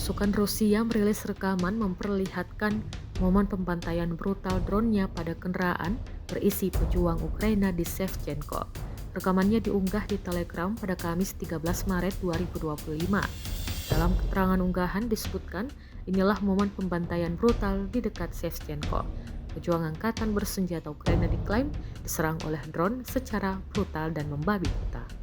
Pasukan Rusia merilis rekaman memperlihatkan momen pembantaian brutal drone-nya pada kendaraan berisi pejuang Ukraina di Shevchenko. Rekamannya diunggah di Telegram pada Kamis 13 Maret 2025. Dalam keterangan unggahan disebutkan, inilah momen pembantaian brutal di dekat Shevchenko. Pejuang angkatan bersenjata Ukraina diklaim diserang oleh drone secara brutal dan membabi buta.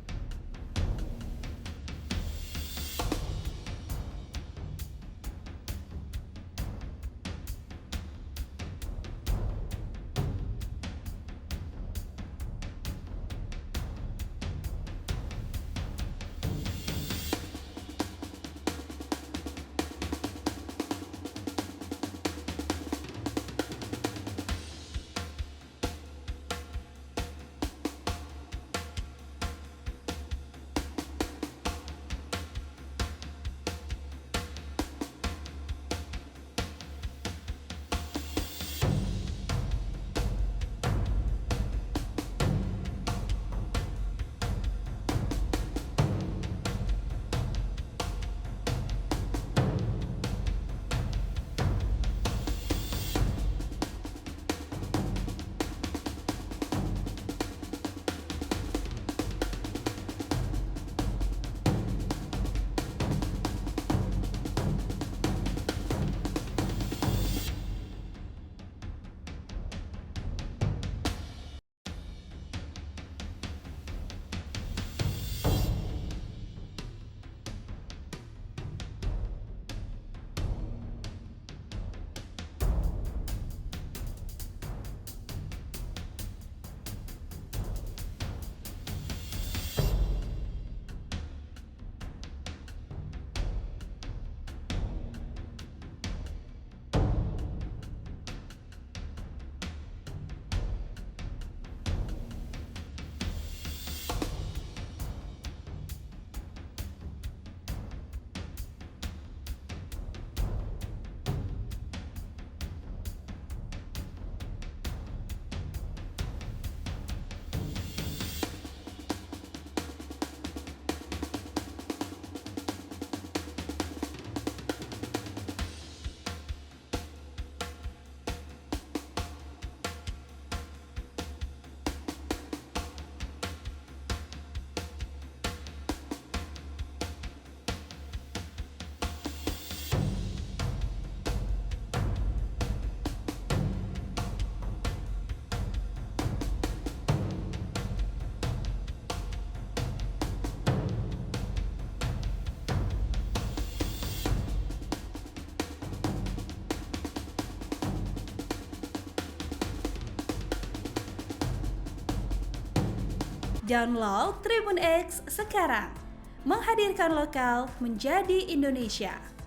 Download Tribun X sekarang, menghadirkan lokal menjadi Indonesia.